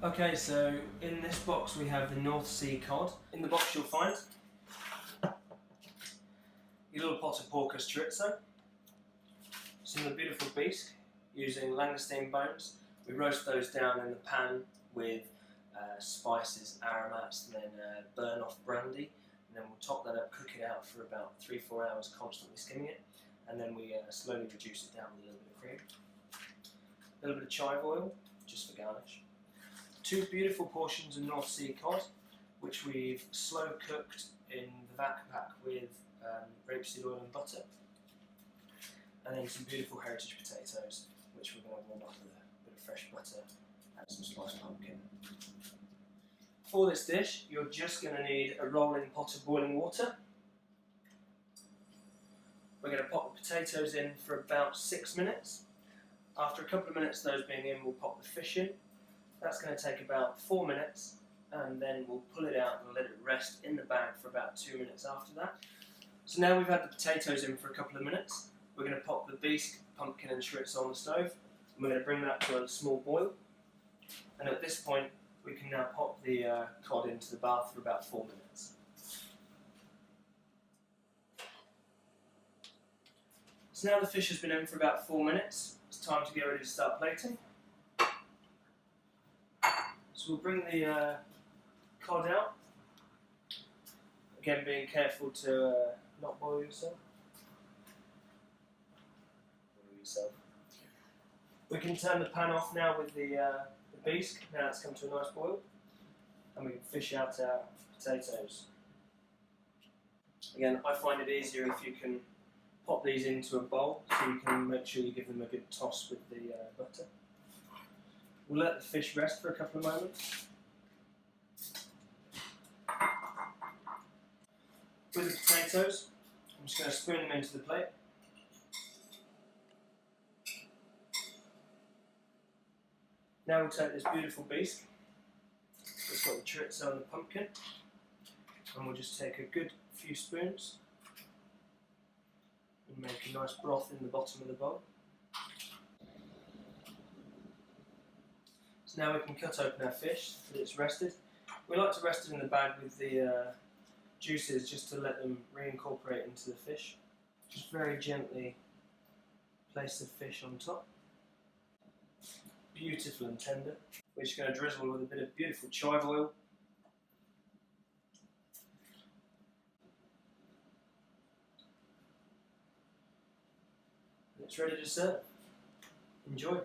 Okay, so in this box we have the North Sea cod. In the box you'll find your little pot of pork chorizo, some of the beautiful bisque using langoustine bones. We roast those down in the pan with spices, aromats, and then burn off brandy, and then we'll top that up, cook it out for about 3-4 hours, constantly skimming it, and then we slowly reduce it down with a little bit of cream. A little bit of chive oil, just for garnish. 2 beautiful portions of North Sea cod, which we've slow cooked in the vac pack with rapeseed oil and butter. And then some beautiful heritage potatoes, which we're going to warm up with a bit of fresh butter and some sliced pumpkin. For this dish, you're just going to need a rolling pot of boiling water. We're going to pop the potatoes in for about 6 minutes. After a couple of minutes those being in, we'll pop the fish in. That's going to take about 4 minutes, and then we'll pull it out and let it rest in the bag for about 2 minutes after that. So now we've had the potatoes in for a couple of minutes, we're going to pop the bisque, pumpkin and chorizo on the stove, and we're going to bring that to a small boil. And at this point we can now pop the cod into the bath for about 4 minutes. So now the fish has been in for about 4 minutes, it's time to get ready to start plating. So we'll bring the cod out, again being careful to not boil yourself. We can turn the pan off now with the bisque, now it's come to a nice boil, and we can fish out our potatoes. Again, I find it easier if you can pop these into a bowl, so you can make sure you give them a good toss with the butter. We'll let the fish rest for a couple of moments. With the potatoes, I'm just going to spoon them into the plate. Now we'll take this beautiful bisque, it's got the chorizo and the pumpkin, and we'll just take a good few spoons and make a nice broth in the bottom of the bowl. So now we can cut open our fish so that it's rested. We like to rest it in the bag with the juices just to let them reincorporate into the fish. Just very gently place the fish on top. Beautiful and tender. We're just going to drizzle with a bit of beautiful chive oil. And it's ready to serve. Enjoy.